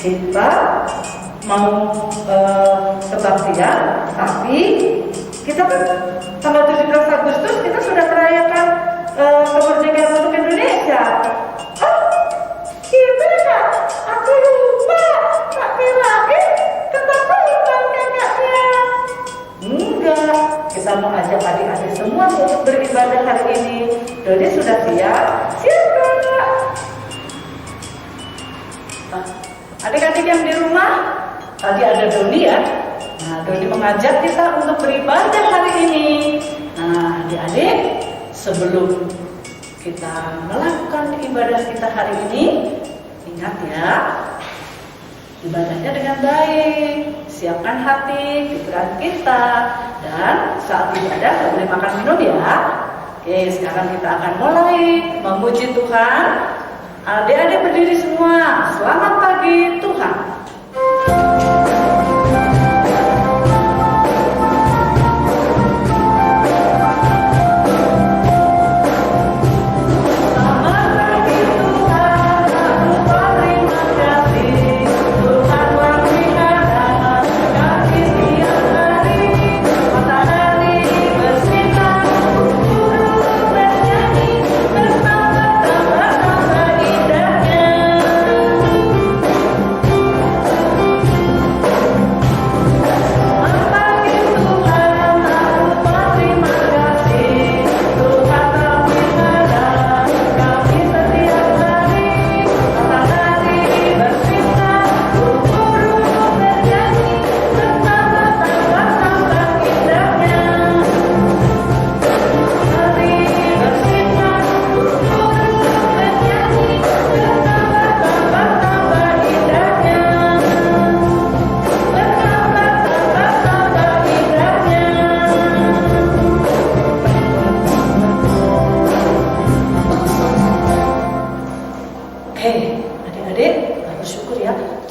kita mau kebaktian, tapi kita kan tanggal 17 Agustus kita sudah merayakan kemerdekaan untuk Indonesia. Oh, gimana? Aku lupa. Tak kirain ketahuan kakaknya. Enggak, kita mau ajak adik-adik semua untuk beribadah hari ini. Dodi sudah siap? Siap, Kak. Adik-adik yang di rumah, tadi ada Doni ya. Nah, Doni mengajak kita untuk beribadah hari ini. Nah, adik-adik, sebelum kita melakukan ibadah kita hari ini, ingat ya, ibadahnya dengan baik. Siapkan hati, pikiran kita, dan saat ibadah tidak boleh makan minum ya. Oke, sekarang kita akan mulai memuji Tuhan. Adik-adik berdiri semua. Selamat pagi Tuhan.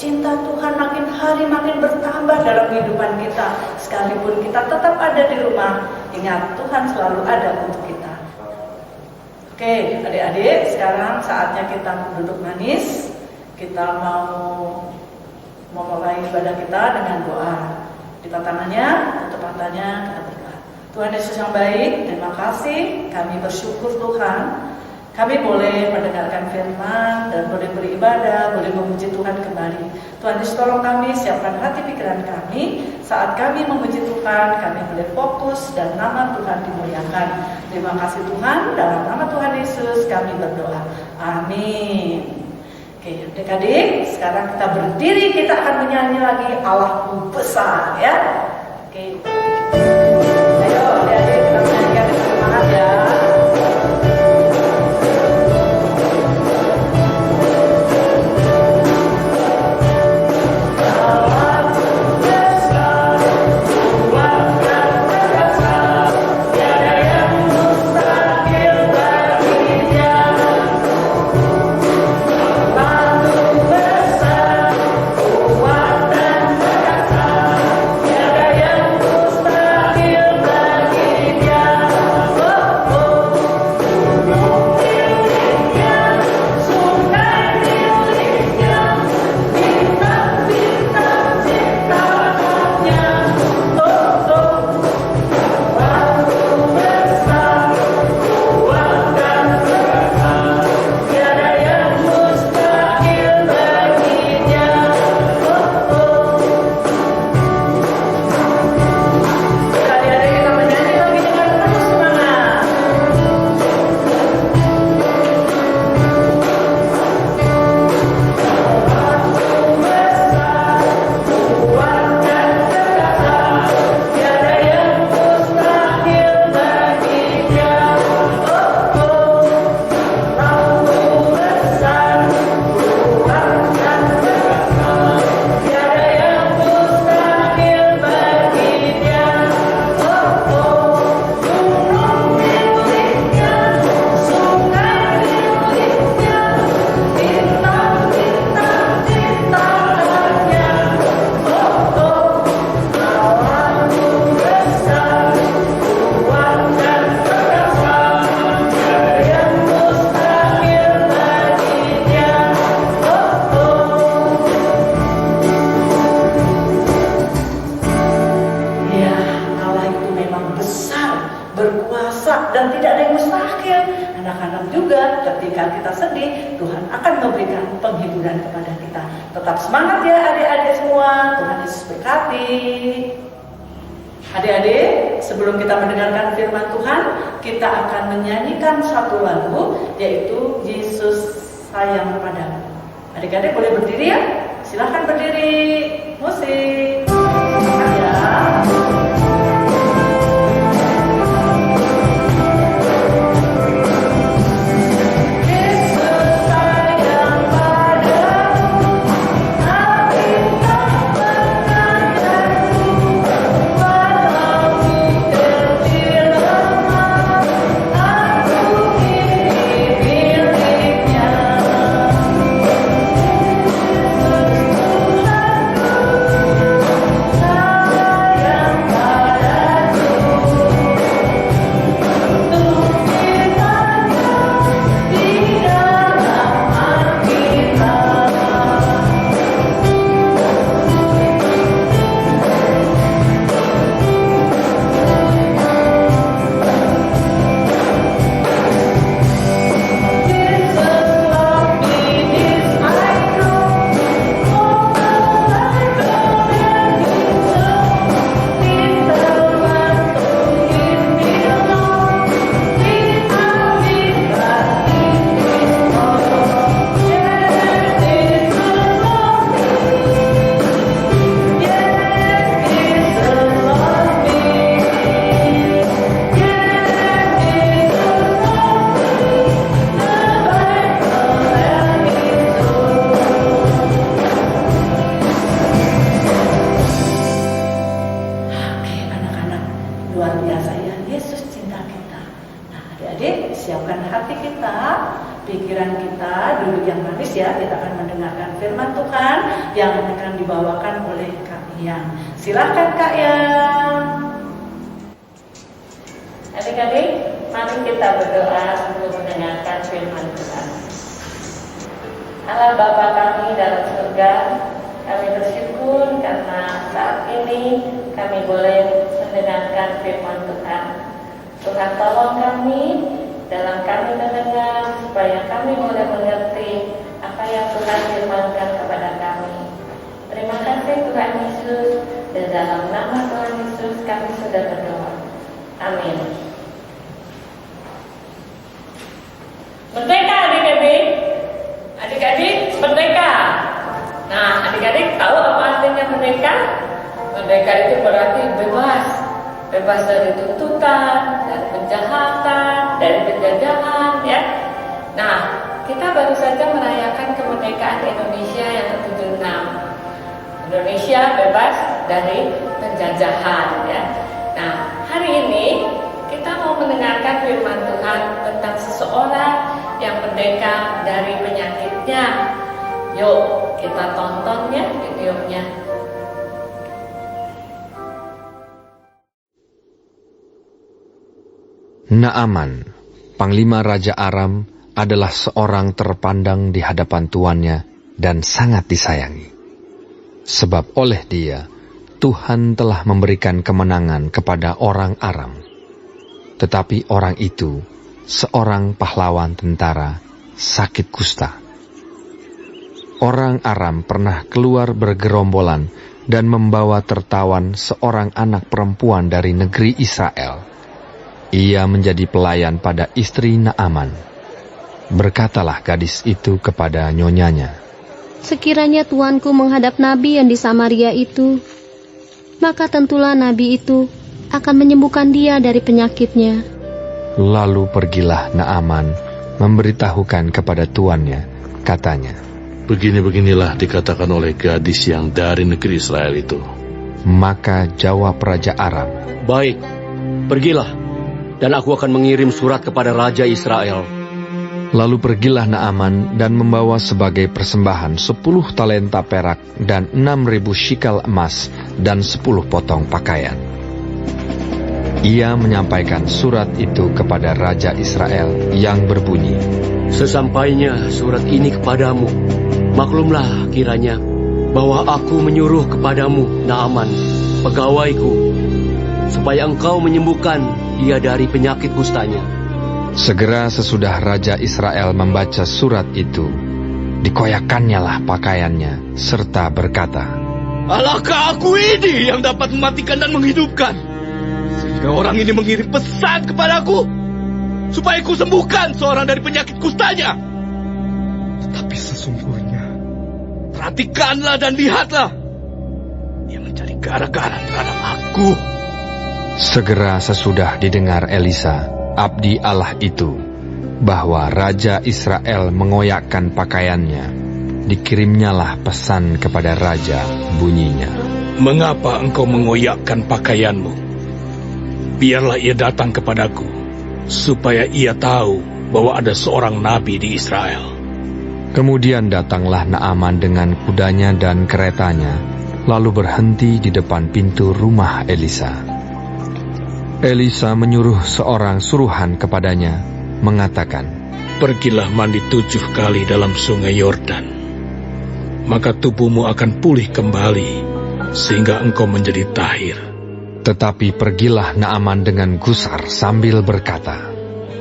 Cinta Tuhan makin hari makin bertambah dalam kehidupan kita. Sekalipun kita tetap ada di rumah, ingat Tuhan selalu ada untuk kita. Oke, adik-adik, sekarang saatnya kita duduk manis. Kita mau memulai ibadah kita dengan doa. Kita tangannya, tutup matanya, kita berdoa. Tuhan Yesus yang baik, terima kasih. Kami bersyukur Tuhan. Kami boleh mendengarkan firman dan boleh beribadah, boleh memuji Tuhan kembali. Tuhan Yesus tolong kami, siapkan hati pikiran kami. Saat kami memuji Tuhan, kami boleh fokus dan nama Tuhan dimuliakan. Terima kasih Tuhan, dalam nama Tuhan Yesus kami berdoa. Amin. Oke, adik-adik, sekarang kita berdiri, kita akan menyanyi lagi Allahku besar ya. Oke. Ayo adik-adik, kita menyanyikan dengan semangat ya. Besar, kuat dan perkasa. dan tidak ada yang mustahil. Anak-anak juga ketika kita sedih, Tuhan akan memberikan penghiburan kepada kita. Tetap semangat ya adik-adik semua, Tuhan Yesus berkati. Adik-adik, sebelum kita mendengarkan firman Tuhan, kita akan menyanyikan satu lagu, yaitu Yesus Sayang Padamu. Adik-adik boleh berdiri ya? Silahkan berdiri. Musik. Ya. Silahkan Kak Yang. Adik-adik, mari kita berdoa untuk mendengarkan firman Tuhan. Allah Bapa kami dalam surga, kami bersyukur karena saat ini kami boleh mendengarkan firman Tuhan. Tuhan tolong kami dalam kami mendengar supaya kami boleh mengerti apa yang Tuhan firmankan kepada kami. Terima kasih Tuhan Yesus. Dan dalam nama Tuhan Yesus kami sudah berdoa. Amin. Merdeka adik-adik. Adik-adik merdeka. Nah, adik-adik tahu apa artinya merdeka? Merdeka itu berarti bebas. Bebas dari tuntutan, dari penjahatan, dari penjajahan, ya. Nah, kita baru saja merayakan kemerdekaan Indonesia yang ke-76. Indonesia bebas dari penjajahan, ya. Nah, hari ini kita mau mendengarkan firman Tuhan tentang seseorang yang merdeka dari penyakitnya. Yuk, kita tonton ya videonya. Naaman, Panglima Raja Aram, adalah seorang terpandang di hadapan tuannya dan sangat disayangi. Sebab oleh dia, Tuhan telah memberikan kemenangan kepada orang Aram. Tetapi orang itu, seorang pahlawan tentara, sakit kusta. Orang Aram pernah keluar bergerombolan dan membawa tertawan seorang anak perempuan dari negeri Israel. Ia menjadi pelayan pada istri Naaman. Berkatalah gadis itu kepada nyonyanya, "Sekiranya tuanku menghadap nabi yang di Samaria itu, maka tentulah nabi itu akan menyembuhkan dia dari penyakitnya." Lalu pergilah Naaman memberitahukan kepada tuannya, katanya, "Begini-beginilah dikatakan oleh gadis yang dari negeri Israel itu." Maka jawab Raja Aram, "Baik, pergilah, dan aku akan mengirim surat kepada Raja Israel." Lalu pergilah Naaman dan membawa sebagai persembahan 10 talenta perak dan 6.000 shikal emas dan 10 potong pakaian. Ia menyampaikan surat itu kepada Raja Israel yang berbunyi, "Sesampainya surat ini kepadamu, maklumlah kiranya bahwa aku menyuruh kepadamu Naaman, pegawaiku, supaya engkau menyembuhkan ia dari penyakit kustanya. Segera sesudah Raja Israel membaca surat itu, dikoyakannya lah pakaiannya, serta berkata, Alahkah aku ini yang dapat mematikan dan menghidupkan? Sehingga orang ini mengirim pesan kepadaku, supaya ku sembuhkan seorang dari penyakit kustanya. Tetapi sesungguhnya, perhatikanlah dan lihatlah, dia mencari gara-gara terhadap aku. Segera sesudah didengar Elisa, abdi Allah itu, bahwa Raja Israel mengoyakkan pakaiannya, dikirimnyalah pesan kepada Raja, bunyinya, Mengapa engkau mengoyakkan pakaianmu? Biarlah ia datang kepadaku, supaya ia tahu bahwa ada seorang nabi di Israel. Kemudian datanglah Naaman dengan kudanya dan keretanya, lalu berhenti di depan pintu rumah Elisa. Elisa menyuruh seorang suruhan kepadanya, mengatakan, Pergilah mandi 7 kali dalam sungai Yordan, maka tubuhmu akan pulih kembali, sehingga engkau menjadi tahir. Tetapi pergilah Naaman dengan gusar sambil berkata,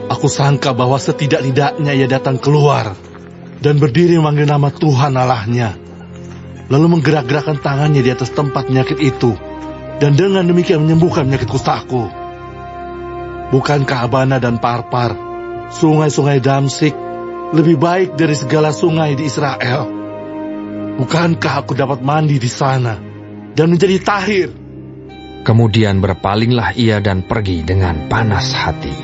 Aku sangka bahwa setidak-tidaknya ia datang keluar dan berdiri memanggil nama Tuhan Allahnya, lalu menggerak-gerakkan tangannya di atas tempat penyakit itu, dan dengan demikian menyembuhkan penyakit kustaku. Bukankah Abana dan Parpar, sungai-sungai Damsik, lebih baik dari segala sungai di Israel? Bukankah aku dapat mandi di sana dan menjadi tahir? Kemudian berpalinglah ia dan pergi dengan panas hati.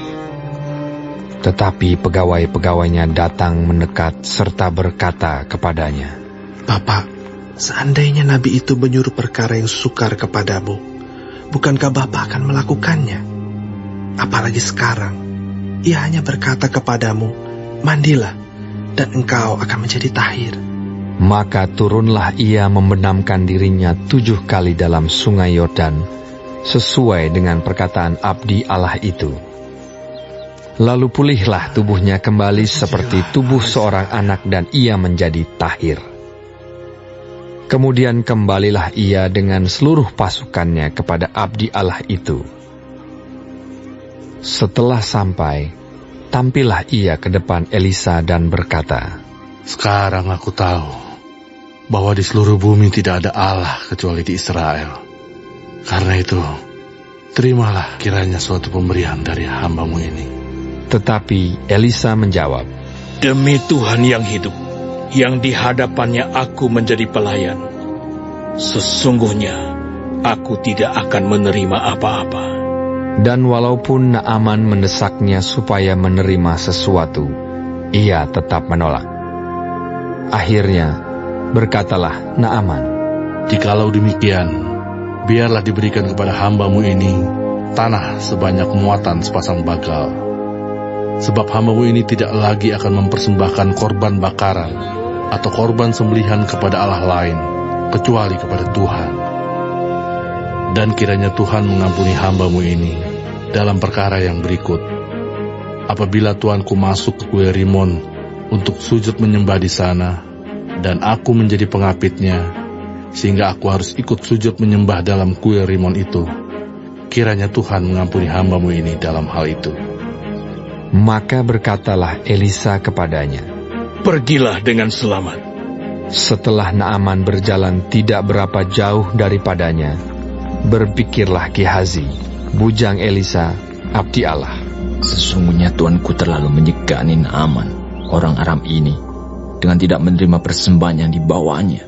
Tetapi pegawai-pegawainya datang mendekat serta berkata kepadanya, Bapak, seandainya nabi itu menyuruh perkara yang sukar kepadamu, bukankah Bapak akan melakukannya? Apalagi sekarang, ia hanya berkata kepadamu, mandilah, dan engkau akan menjadi tahir. Maka turunlah ia membenamkan dirinya 7 kali dalam sungai Yordan, sesuai dengan perkataan abdi Allah itu. Lalu pulihlah tubuhnya kembali seperti tubuh seorang anak dan ia menjadi tahir. Kemudian kembalilah ia dengan seluruh pasukannya kepada abdi Allah itu. Setelah sampai, tampillah ia ke depan Elisa dan berkata, Sekarang aku tahu bahwa di seluruh bumi tidak ada Allah kecuali di Israel. Karena itu, terimalah kiranya suatu pemberian dari hambamu ini. Tetapi Elisa menjawab, Demi Tuhan yang hidup, yang di hadapannya aku menjadi pelayan, sesungguhnya aku tidak akan menerima apa-apa. Dan walaupun Naaman mendesaknya supaya menerima sesuatu, ia tetap menolak. Akhirnya, berkatalah Naaman, Jikalau demikian, biarlah diberikan kepada hambamu ini tanah sebanyak muatan sepasang bagal. Sebab hambamu ini tidak lagi akan mempersembahkan korban bakaran atau korban sembelihan kepada Allah lain, kecuali kepada Tuhan. Dan kiranya Tuhan mengampuni hambamu ini dalam perkara yang berikut. Apabila tuanku masuk ke kuil Rimon untuk sujud menyembah di sana, dan aku menjadi pengapitnya, sehingga aku harus ikut sujud menyembah dalam kuil Rimon itu, kiranya Tuhan mengampuni hambamu ini dalam hal itu. Maka berkatalah Elisa kepadanya, Pergilah dengan selamat. Setelah Naaman berjalan tidak berapa jauh daripadanya, berpikirlah Gehazi, bujang Elisa, abdi Allah. Sesungguhnya tuanku terlalu menyegani Naaman, orang Aram ini, dengan tidak menerima persembahan yang dibawanya.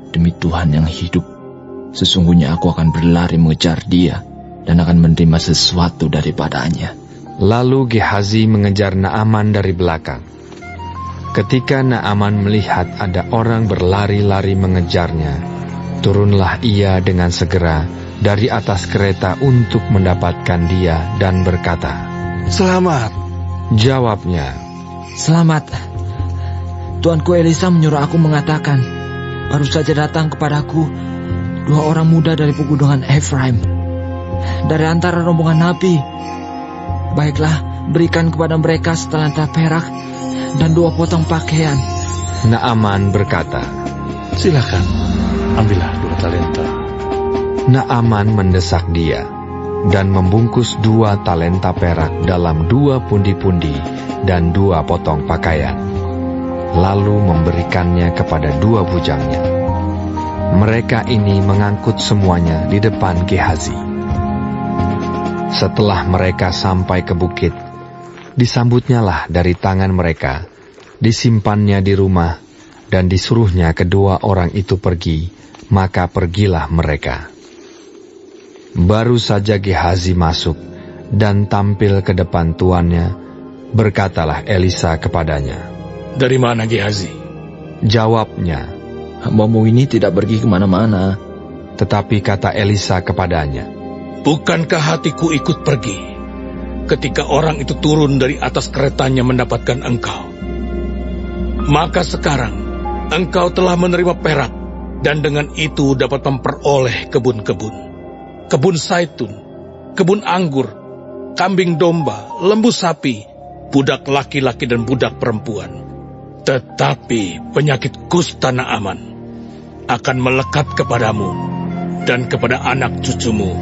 Demi Tuhan yang hidup, sesungguhnya aku akan berlari mengejar dia, dan akan menerima sesuatu daripadanya. Lalu Gehazi mengejar Naaman dari belakang. Ketika Naaman melihat ada orang berlari-lari mengejarnya, turunlah ia dengan segera dari atas kereta untuk mendapatkan dia dan berkata, Selamat. Jawabnya, Selamat. Tuanku Elisa menyuruh aku mengatakan, baru saja datang kepadaku 2 orang muda dari pegunungan Efraim, dari antara rombongan nabi. Baiklah, berikan kepada mereka setalenta perak dan 2 potong pakaian. Naaman berkata, Silakan, ambillah 2 talenta. Naaman mendesak dia, dan membungkus 2 talenta perak dalam 2 pundi-pundi dan 2 potong pakaian, lalu memberikannya kepada 2 bujangnya. Mereka ini mengangkut semuanya di depan Gehazi. Setelah mereka sampai ke bukit, disambutnyalah dari tangan mereka, disimpannya di rumah, dan disuruhnya kedua orang itu pergi, maka pergilah mereka. Baru saja Gehazi masuk dan tampil ke depan tuannya, berkatalah Elisa kepadanya, Dari mana Gehazi? Jawabnya, Hambamu ini tidak pergi kemana-mana. tetapi kata Elisa kepadanya, Bukankah hatiku ikut pergi ketika orang itu turun dari atas keretanya mendapatkan engkau? Maka sekarang engkau telah menerima perak, dan dengan itu dapat memperoleh kebun-kebun, kebun zaitun, kebun anggur, kambing domba, lembu sapi, budak laki-laki dan budak perempuan. Tetapi penyakit kusta Naaman akan melekat kepadamu dan kepada anak cucumu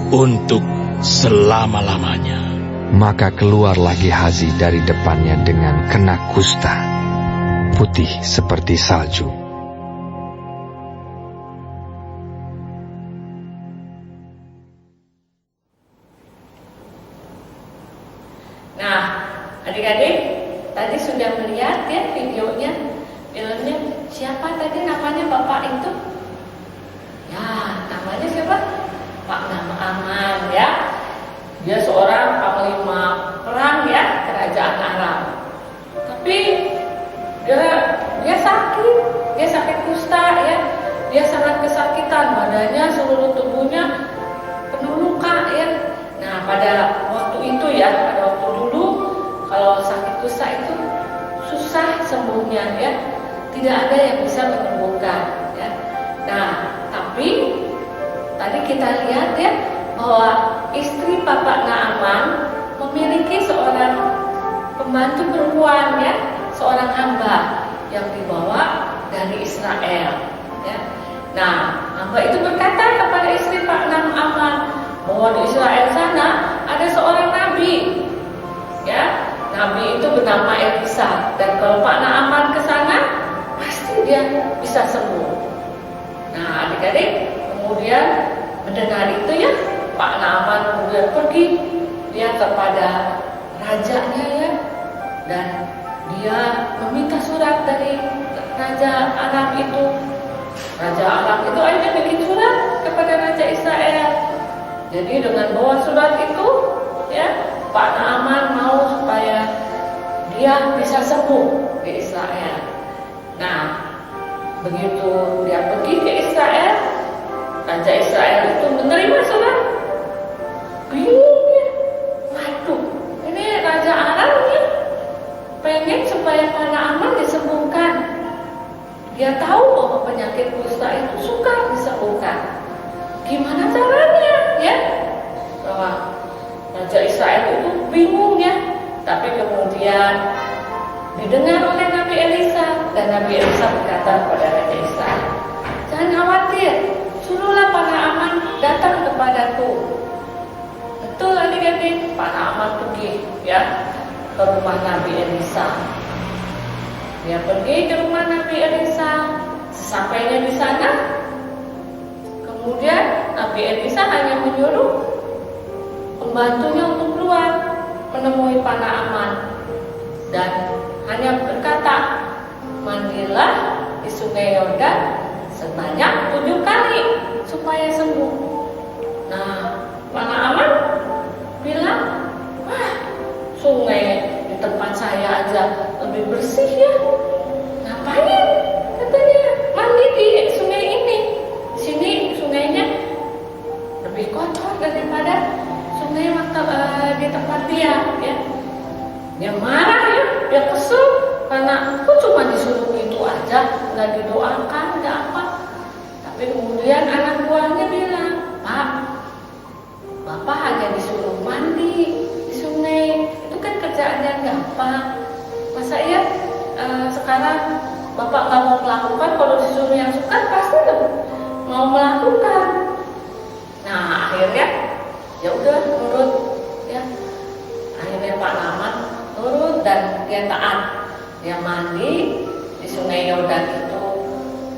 untuk selama-lamanya. Maka keluarlah Gehazi dari depannya dengan kena kusta, putih seperti salju. Nah, adik-adik, tadi sudah melihat ya videonya, filmnya. Siapa tadi namanya bapak itu? Ya, namanya siapa? Pak Naaman ya. Dia seorang panglima perang ya, kerajaan Aram. Tapi dia sakit kusta ya. Dia sangat kesakitan, badannya, seluruh tubuhnya penuh luka ya. Nah, pada waktu itu ya, pada waktu dulu kalau sakit kusta itu susah sembuhnya ya. Tidak ada yang bisa menyembuhkan ya. Nah, tapi tadi kita lihat ya bahwa istri Bapak Naaman memiliki seorang pembantu perempuan ya, seorang hamba yang dibawa dari Israel ya. Nah, hamba itu berkata kepada istri Pak Naaman bahwa di Israel sana ada seorang nabi ya. Nabi itu bernama Elisa, dan kalau Pak Naaman ke sana pasti dia bisa sembuh. Nah, adik-adik kemudian mendengar itu ya, Pak Naaman kemudian pergi dia kepada rajanya ya, dan dia meminta surat dari Raja Aram itu. Raja Aram itu akhirnya bikin surat kepada Raja Israel. Jadi dengan bawa surat itu ya, Pak Naaman mau supaya dia bisa sembuh di Israel. Nah, begitu dia pergi ke Israel, Raja Israel itu menerima surat. Bingung ya, waduh, ini Raja Aram ya, pengen supaya Pak Naaman disembuhkan. Dia tahu bahwa penyakit kusta itu suka disembuhkan. Gimana caranya ya? Bahwa Raja Israel itu bingung ya. Tapi kemudian didengar oleh Nabi Elisa, dan Nabi Elisa berkata kepada Raja Israel, jangan khawatir, suruhlah Pak Naaman datang kepadaku. Betul adik-adik, Pak Naaman pergi ya ke rumah Nabi Elisa. Dia pergi ke rumah Nabi Elisa. Sesampainya di sana, kemudian Nabi Elisa hanya menyuruh pembantunya untuk keluar menemui Pak Naaman, dan hanya berkata, mandilah di sungai Yordan sebanyak 7 kali supaya sembuh. Nah, Pak Naaman bilang, wah, sungai di tempat saya aja lebih bersih ya, ngapain katanya mandi di sungai ini? Di sini sungainya lebih kotor daripada sungai di tempat dia ya. Dia marah ya, dia kesel karena aku cuma disuruh itu aja, nggak didoakan, nggak apa. Tapi kemudian anak buahnya bilang, Pak, Bapak hanya disuruh mandi di sungai, itu kan kerjaan yang gampang. Masa ya sekarang Bapak nggak mau melakukan? Kalau disuruh yang suka pasti mau melakukan. Nah, akhirnya ya dia taat. Dia mandi di sungai Yordan itu,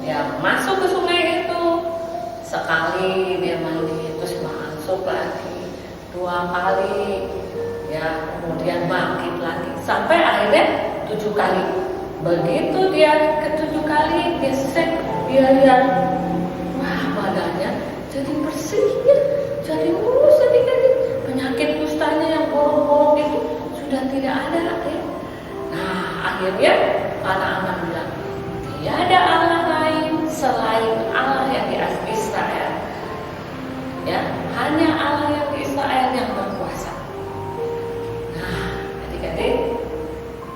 dia masuk ke sungai itu, sekali dia mandi terus masuk lagi, 2 kali, ya kemudian bangkit lagi, sampai akhirnya 7 kali. Begitu dia ke-7 kali, dia lihat, wah badannya jadi bersih ya, jadi mulus sedikit, penyakit kustanya yang bolong-bolong itu sudah tidak ada ya. Nah akhirnya Panahaman bilang, tiada Allah lain selain Allah yang di Israel, ya hanya Allah yang di Israel yang berkuasa. Nah adik-adik,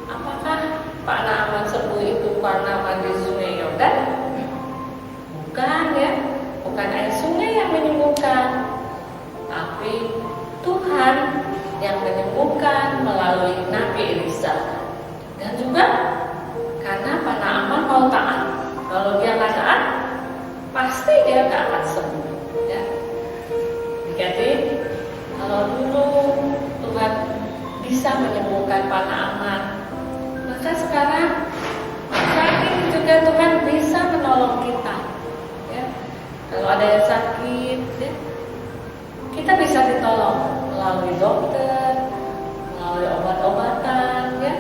apakah Panahaman sembuh itu karena mandi sungai Yordan? Bukan ya, bukan air sungai yang menyembuhkan, tapi Tuhan yang menyembuhkan melalui Nabi Elisa. Dan juga karena Panahaman mau taat. Kalau dia nggak taat, pasti dia nggak akan sembuh. Ya. Jadi kalau dulu Tuhan bisa menyembuhkan Panahaman, maka sekarang saat ini juga Tuhan bisa menolong kita. Ya. Kalau ada yang sakit, ya, kita bisa ditolong melalui dokter, melalui obat-obatan, ya.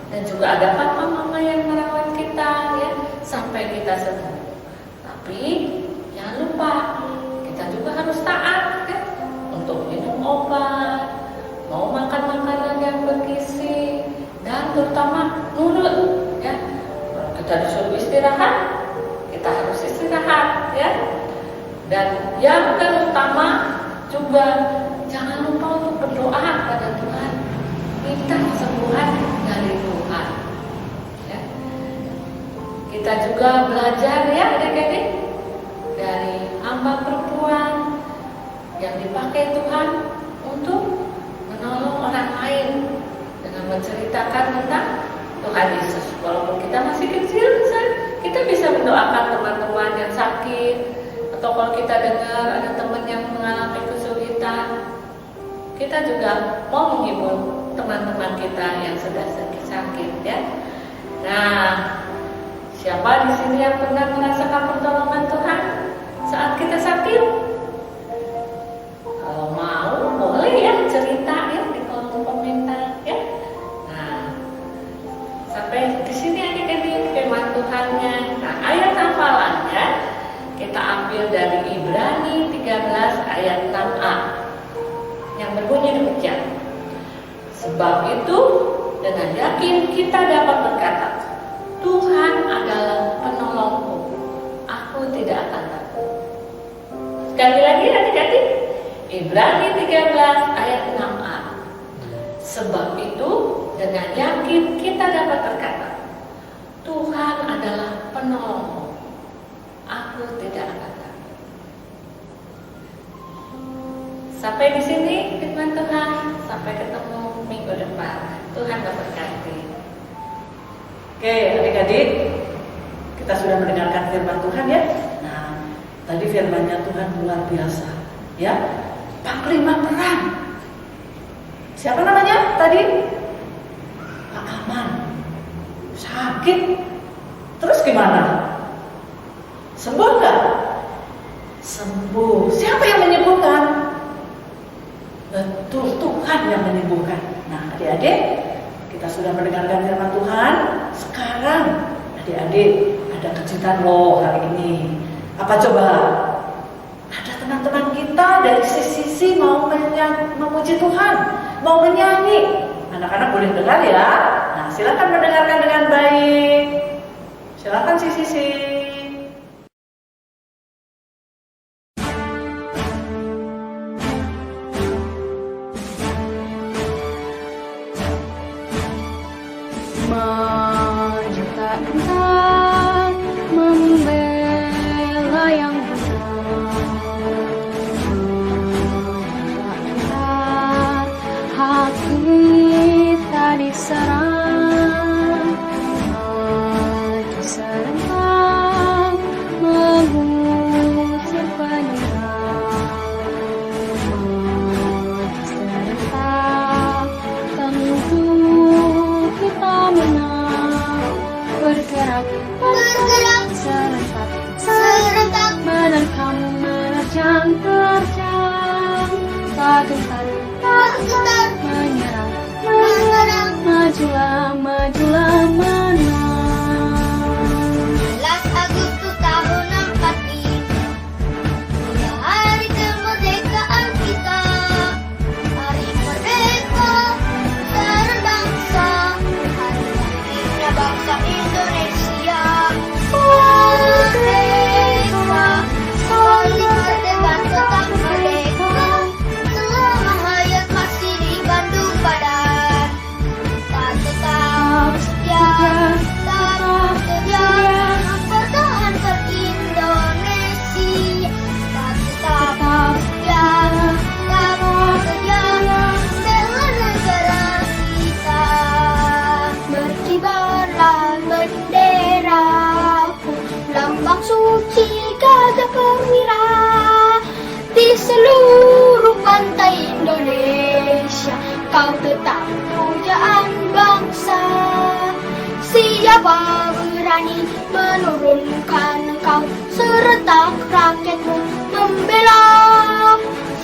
Dan juga ada papa mama yang merawat kita ya sampai kita sembuh. Tapi jangan lupa kita juga harus taat ya, untuk minum obat, mau makan makanan yang bergizi, dan terutama nurut ya. Kalau kita disuruh istirahat, kita harus istirahat ya. Dan yang terutama juga jangan lupa untuk berdoa pada Tuhan, minta kesembuhan dari Tuhan. Ya. Kita juga belajar ya adik-adik dari hamba perempuan yang dipakai Tuhan untuk menolong orang lain dengan menceritakan tentang Tuhan Yesus. Walaupun kita masih kecil, kita bisa mendoakan teman-teman yang sakit, atau kalau kita dengar ada teman yang mengalami kesulitan, kita juga mau menghibur teman-teman kita yang sedang sakit ya. Nah, siapa di sini yang pernah merasakan pertolongan Tuhan saat kita sakit? Kalau mau boleh ya cerita ya di kolom komentar ya. Nah, sampai di sini adik-adik firman Tuhannya. Nah, ayat hafalannya kita ambil dari Ibrani 13 ayat 6a yang berbunyi demikian. Sebab itu dengan yakin kita dapat berkata, Tuhan adalah penolongku, aku tidak akan takut. Sekali lagi adik-adik, Ibrani 13 ayat 6a. Sebab itu dengan yakin kita dapat berkata, Tuhan adalah penolongku, aku tidak akan takut. Sampai di sini firman Tuhan. Sampai ketemu minggu depan. Tuhan memberkati. Oke, adik-adik, kita sudah mendengarkan firman Tuhan ya. Nah, tadi firman-Nya Tuhan luar biasa, ya. Panglima perang. Siapa namanya tadi? Pak Aman. Sakit. Terus gimana? Sembuh nggak? Sembuh. Siapa yang menyembuhkan? Betul, Tuhan yang menyembuhkan. Nah, adik-adik, kita sudah mendengarkan firman Tuhan. Sekarang, adik-adik, ada kejutan loh hari ini. Apa coba? Ada teman-teman kita dari sisi mau memuji Tuhan, mau menyanyi. Anak-anak boleh dengar ya. Nah, silakan mendengarkan dengan baik. Silakan sisi. Majulah engkau membela yang benar, majulah engkau hak kita diserang, maju serentak terjang, tak gentar, menyerang, majulah, majulah, menang. 11 Agustus tahun 45, hari kemerdekaan kita, hari merdeka berbangsa, hari lahirnya bangsa Indonesia. Merdeka, solid berdebat tetap merdeka, selama hayat masih di Bandung Badan. Tak tetap setia, tak setia, mempertahankan Indonesia. Tak tetap setia, tak setia, bela negara kita. Berkibarlah benderaku, lambang suci gagah perwira, di seluruh pantai Indonesia. Kau tetap pujaan bangsa. Siapa berani menurunkan engkau, serentak rakyatmu membela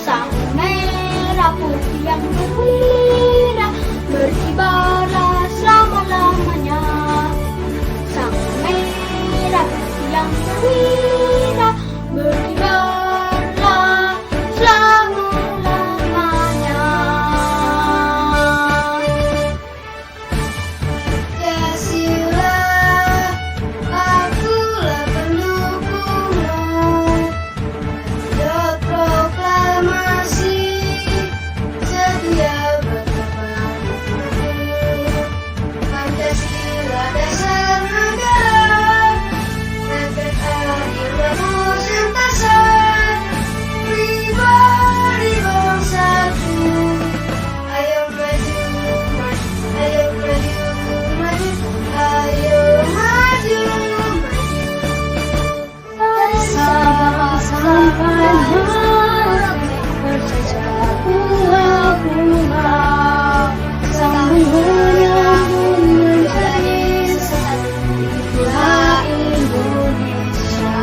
sang merah putih yang berwira, berkibarlah selama-lamanya. Sang merah putih yang berwira, berkibarlah selama-lamanya. Kasihlah akulah pendukungmu, buat proklamasi setia berkabar. Pancasila dasar negara, negara adil bermusyawara, pribadi bersatu. Ayo maju, maju, ayo maju, maju, ayo maju, maju. Bersama-sama berjejak bunga-bunga, sambung menyambung menjadi satu. Itulah Indonesia,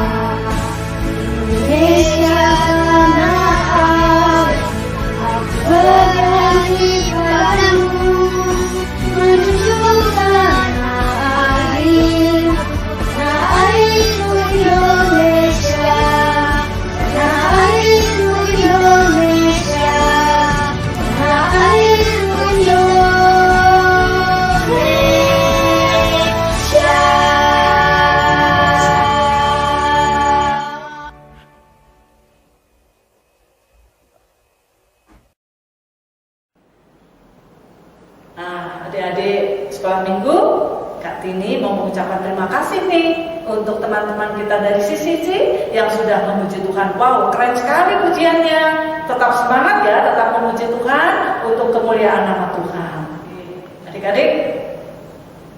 Indonesia tanah air. Aku berjanji padamu, menuju tanah air, tanah airku Indonesia, tanah airku Indonesia, tanah airku Indonesia. Nah, adik-adik sekolah minggu, Kak Tini mau mengucapkan terima kasih nih untuk teman-teman kita dari CCC yang sudah memuji Tuhan. Wow, keren sekali pujiannya. Tetap semangat ya, tetap memuji Tuhan untuk kemuliaan nama Tuhan. Adik-adik,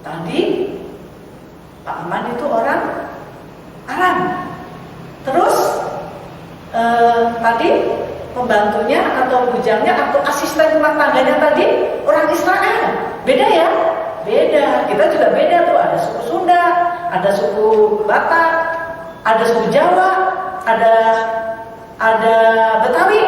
tadi Pak Aman itu orang Aram. Terus tadi pembantunya atau bujangnya atau asisten rumah tangganya tadi orang Israel. Beda ya? Beda. Kita juga beda tuh. Ada suku Sunda, ada suku Batak, ada suku Jawa, ada Betawi.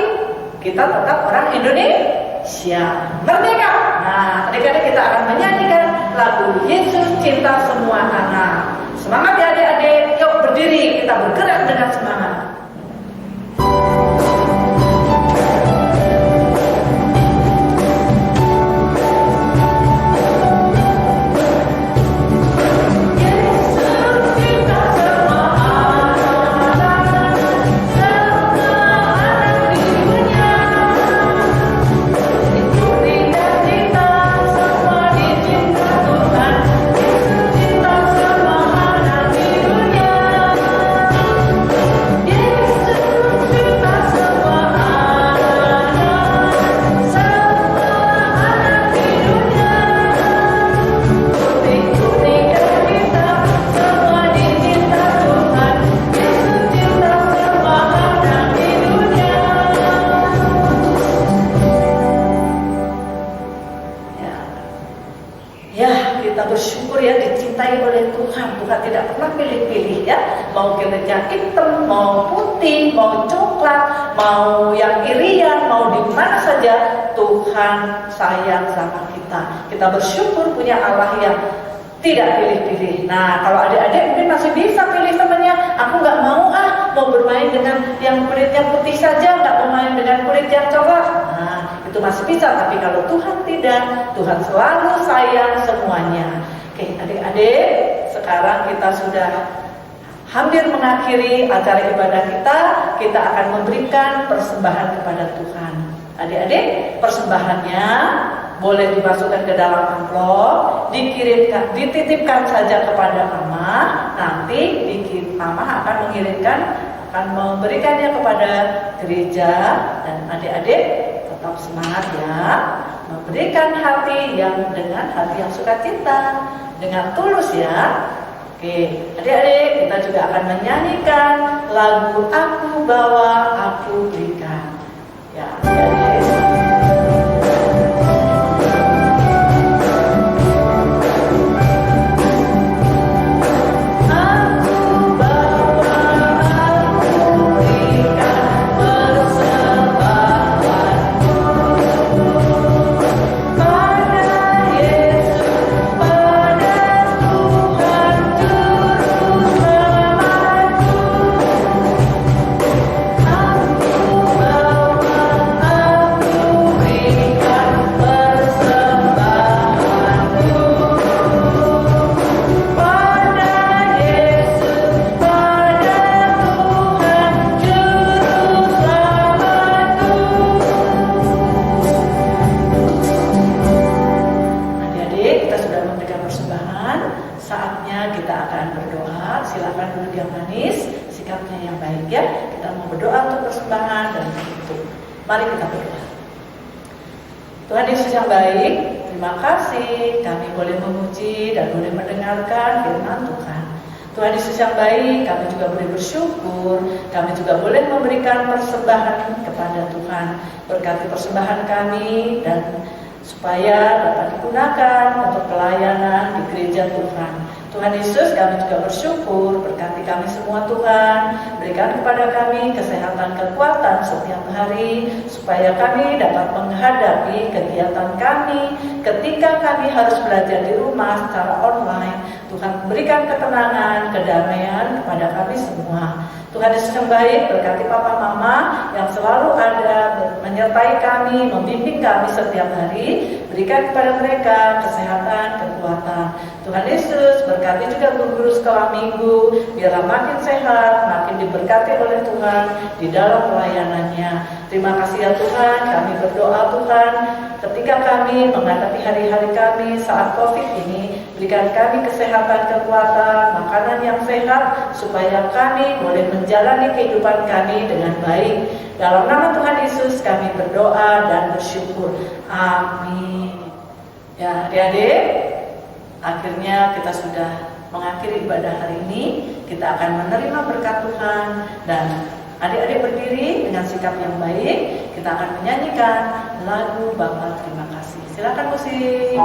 Kita tetap orang Indonesia. Merdeka. Nah, adik-adik kita akan menyanyikan lagu Yesus Cinta Semua Anak. Semangat ya adik-adik. Yuk berdiri, kita bergerak dengan semangat. bersyukur ya, dicintai oleh Tuhan. Tuhan tidak pernah pilih-pilih ya, mau kulitnya hitam, mau putih, mau coklat, mau yang irian, mau di mana saja, Tuhan sayang sama kita. Kita bersyukur punya Allah yang tidak pilih-pilih. Nah, kalau adik-adik mungkin masih bisa pilih temannya. Aku nggak mau mau bermain dengan yang kulitnya putih saja, nggak mau main dengan kulit yang coklat. Nah, itu masih bisa. Tapi kalau Tuhan tidak, Tuhan selalu sayang semuanya. Oke, adik-adik, sekarang kita sudah hampir mengakhiri acara ibadah kita. Kita akan memberikan persembahan kepada Tuhan. Adik-adik, persembahannya boleh dimasukkan ke dalam amplop, dikirimkan, dititipkan saja kepada Mama. Nanti Mama akan memberikannya kepada gereja. Dan adik-adik tetap semangat ya, memberikan hati yang dengan hati yang sukacita, dengan tulus ya. Oke, adik-adik, kita juga akan menyanyikan lagu Aku Bawa, Aku Berikan. Ya, adik-adik. Saatnya kita akan berdoa. Silakan duduk yang manis, sikapnya yang baik ya. Kita mau berdoa untuk persembahan dan untuk. Mari kita berdoa. Tuhan Yesus yang baik, terima kasih kami boleh memuji dan boleh mendengarkan firman Tuhan. Tuhan Yesus yang baik, kami juga boleh bersyukur, kami juga boleh memberikan persembahan kepada Tuhan. Berkati persembahan kami dan supaya dapat digunakan untuk pelayanan di gereja Tuhan. Tuhan Yesus, kami juga bersyukur, berkati kami semua Tuhan, berikan kepada kami kesehatan, kekuatan setiap hari, supaya kami dapat menghadapi kegiatan kami ketika kami harus belajar di rumah secara online. Tuhan berikan ketenangan, kedamaian kepada kami semua. Tuhan Yesus yang baik, berkati Papa Mama yang selalu ada menyertai kami, membimbing kami setiap hari. Berikan kepada mereka kesehatan, kekuatan. Tuhan Yesus, berkati juga guru sekolah minggu, biarlah makin sehat, makin diberkati oleh Tuhan di dalam pelayanannya. Terima kasih ya Tuhan, kami berdoa Tuhan, ketika kami menghadapi hari-hari kami saat COVID ini, berikan kami kesehatan, kekuatan, makanan yang sehat, supaya kami boleh menjalani kehidupan kami dengan baik. Dalam nama Tuhan Yesus kami berdoa dan bersyukur. Amin. Ya adik-adik, akhirnya kita sudah mengakhiri ibadah hari ini. Kita akan menerima berkat Tuhan. Dan adik-adik berdiri dengan sikap yang baik. Kita akan menyanyikan lagu Bapa Terima Kasih. Silakan musik.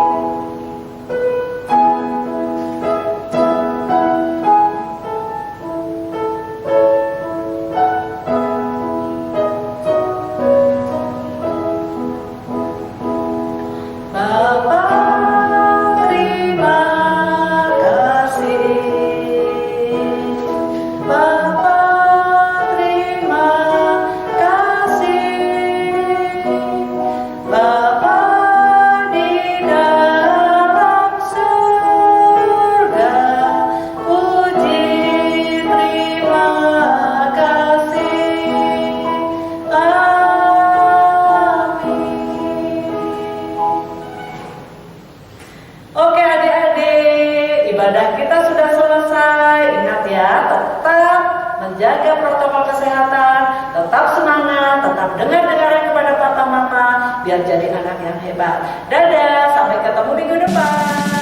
Ibadah kita sudah selesai. Ingat ya, tetap menjaga protokol kesehatan, tetap semangat, tetap dengar-dengaran kepada Papa Mama, biar jadi anak yang hebat. Dadah, sampai ketemu minggu depan.